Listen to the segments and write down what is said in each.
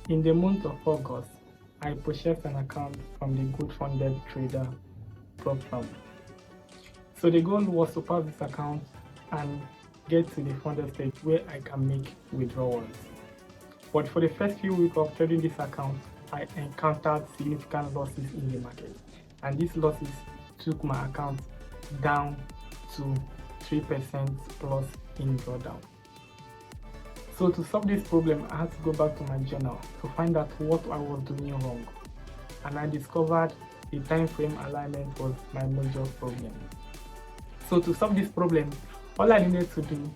In the month of August, I purchased an account from the good funded trader program. So the goal was to pass this account and get to the funded stage where I can make withdrawals. But for the first few weeks of trading this account, I encountered significant losses in the market, and these losses took my account down to 3% plus in drawdown. So to solve this problem, I had to go back to my journal to find out what I was doing wrong, and I discovered the time frame alignment was my major problem. So to solve this problem, all I needed to do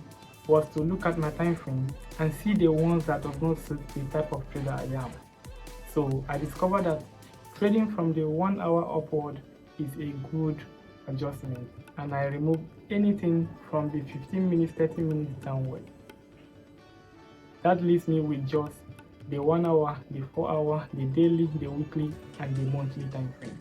was to look at my time frame and see the ones that does not suit the type of trader I am. So I discovered that trading from the 1 hour upward is a good adjustment, and I removed anything from the 15 minutes, 30 minutes downward. That leaves me with just the 1 hour, the 4 hour, the daily, the weekly, and the monthly time frame.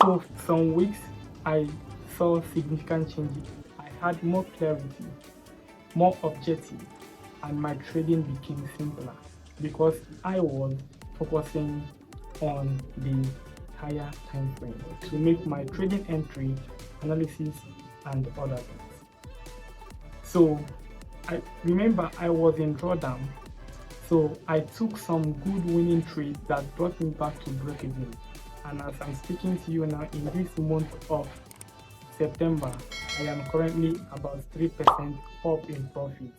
So some weeks I saw significant changes. I had more clarity, more objective, and my trading became simpler because I was focusing on the higher time frame to make my trading entry, analysis, and other things. So I remember I was in drawdown, so I took some good winning trades that brought me back to break even. And as I'm speaking to you now, in this month of September, I am currently about 3% up in profit.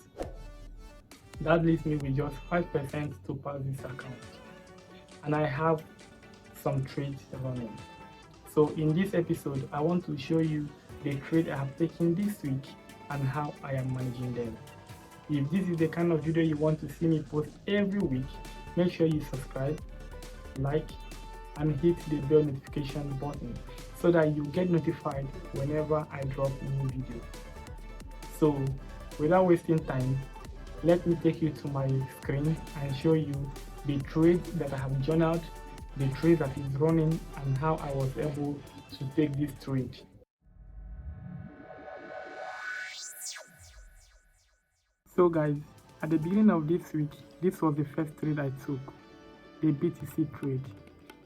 That leaves me with just 5% to pass this account, and I have some trades running. So in this episode, I want to show you the trade I have taken this week and how I am managing them. If this is the kind of video you want to see me post every week, make sure you subscribe, like, and hit the bell notification button so that you get notified whenever I drop a new video. So without wasting time, let me take you to my screen and show you the trade that I have journaled, the trade that is running, and how I was able to take this trade. So guys, at the beginning of this week, this was the first trade I took, the BTC trade.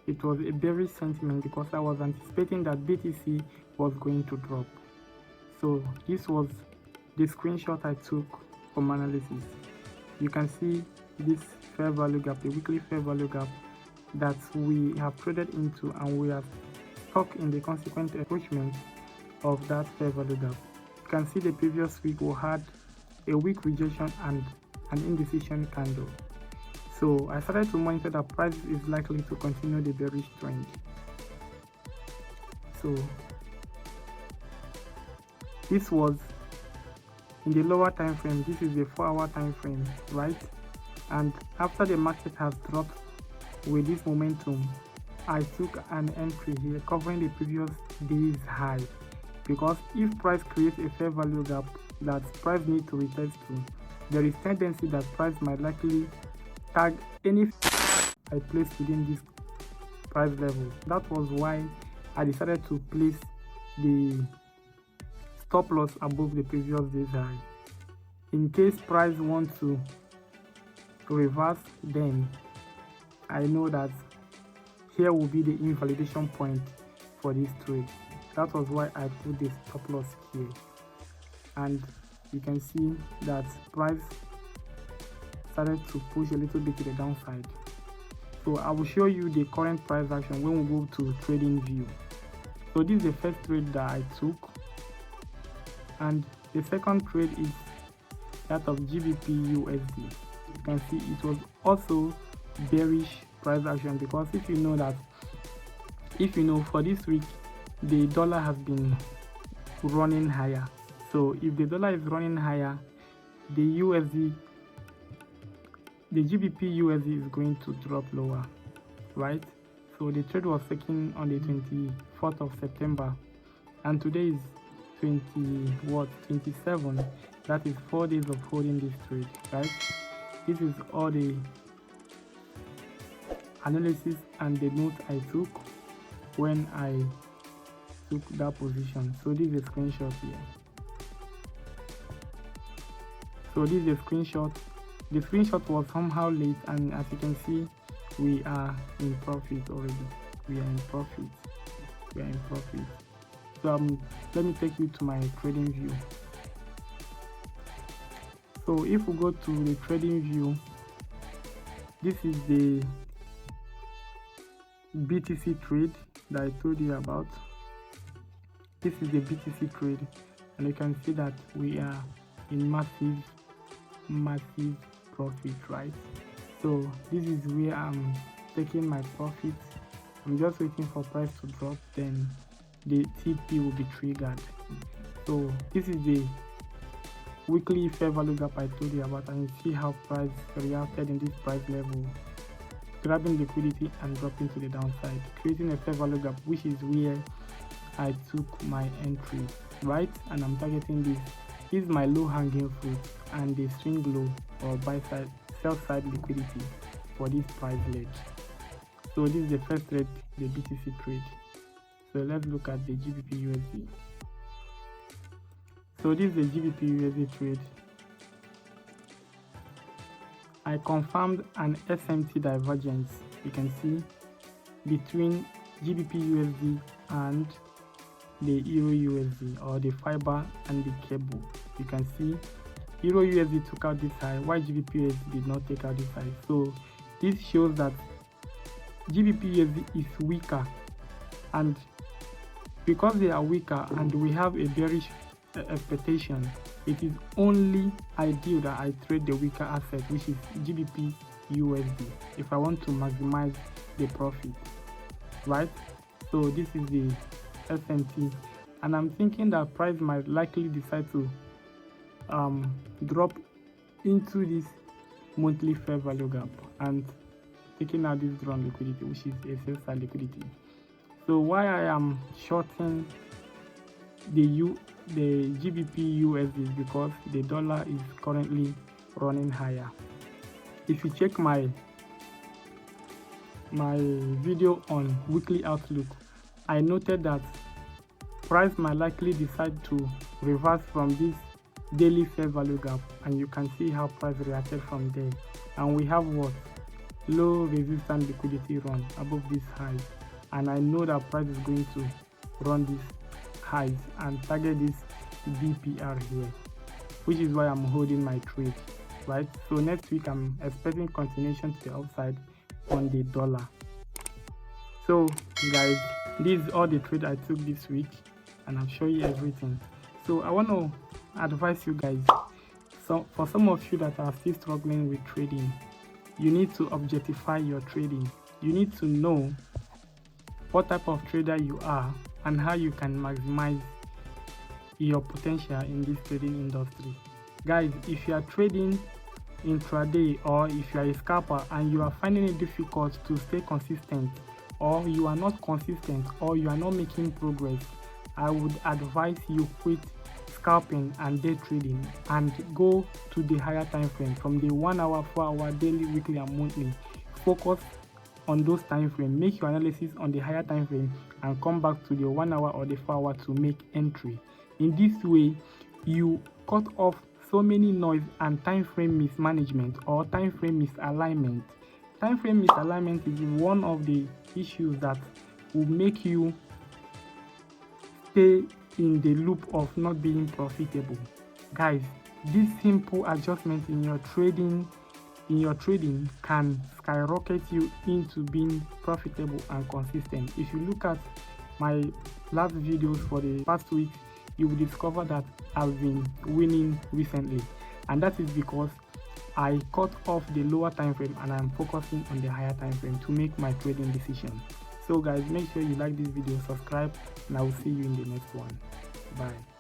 It was a bearish sentiment because I was anticipating that BTC was going to drop. So this was the screenshot I took from analysis. You can see this fair value gap, the weekly fair value gap that we have traded into, and we are stuck in the consequent encroachment of that fair value gap. You can see the previous week we had a weak rejection and an indecision candle. So I started to monitor that price is likely to continue the bearish trend. So this was in the lower time frame. This is the 4 hour time frame, right? And after the market has dropped with this momentum, I took an entry here covering the previous day's high, because if price creates a fair value gap that price needs to retest to, there is tendency that price might likely tag any I placed within this price level. That was why I decided to place the stop loss above the previous day's high. In case price wants to reverse, then I know that here will be the invalidation point for this trade. That was why I put the stop loss here, and you can see that price started to push a little bit to the downside. So I will show you the current price action when we go to trading view. So this is the first trade that I took, and the second trade is that of GBP USD. You can see it was also bearish price action, because if you know for this week the dollar has been running higher. So if the dollar is running higher, the GBP USD is going to drop lower, right? So the trade was taken on the 24th of September, and today is 27. That is 4 days of holding this trade, right? This is all the analysis and the notes I took when I took that position. So this is a screenshot here. So this is a screenshot The screenshot was somehow late, and as you can see, we are in profit already. We are in profit. So let me take you to my trading view. So if we go to the trading view, this is the BTC trade that I told you about. This is the BTC trade, and you can see that we are in massive profit, right? So this is where I'm taking my profits. I'm just waiting for price to drop, then the TP will be triggered. So this is the weekly fair value gap I told you about, and you see how price reacted in this price level, grabbing liquidity and dropping to the downside, creating a fair value gap, which is where I took my entry, right? And I'm targeting this. This is my low hanging fruit and the swing low or buy side, sell side liquidity for this price ledge. So this is the first trade, the BTC trade. So let's look at the GBP USD. So this is the GBP USD trade. I confirmed an SMT divergence, you can see, between GBP USD and the Euro USD, or the fiber and the cable. You can see Euro USD took out this high, while GBP USD did not take out this high. So this shows that GBP USD is weaker, and because they are weaker and we have a bearish expectation, it is only ideal that I trade the weaker asset, which is GBP USD, if I want to maximize the profit, right? So this is the SMT, and I'm thinking that price might likely decide to drop into this monthly fair value gap and taking out this drawn liquidity, which is a sell side liquidity. So why I am shorting the GBP USD is because the dollar is currently running higher. If you check my video on weekly outlook, I noted that price might likely decide to reverse from this daily fair value gap, and you can see how price reacted from there. And we have what? Low resistance liquidity run above this high, and I know that price is going to run these highs and target this DPR here, which is why I'm holding my trade, right? So next week I'm expecting continuation to the upside on the dollar. So guys, this is all the trade I took this week, and I've shown you everything. So I want to advise you guys, so for some of you that are still struggling with trading, you need to objectify your trading. You need to know what type of trader you are and how you can maximize your potential in this trading industry. Guys, if you are trading intraday, or if you are a scalper and you are finding it difficult to stay consistent, or you are not consistent, or you are not making progress, I would advise you quit scalping and day trading and go to the higher time frame, from the 1 hour, 4 hour, daily, weekly and monthly. Focus on those time frame, make your analysis on the higher time frame, and come back to the 1 hour or the 4 hour to make entry. In this way, you cut off so many noise and time frame mismanagement or time frame misalignment. Time frame misalignment is one of the issues that will make you stay in the loop of not being profitable. Guys, this simple adjustment in your trading can skyrocket you into being profitable and consistent. If you look at my last videos for the past week, you will discover that I've been winning recently, and that is because I cut off the lower time frame and I'm focusing on the higher time frame to make my trading decision. So guys, make sure you like this video, subscribe, and I will see you in the next one. Bye.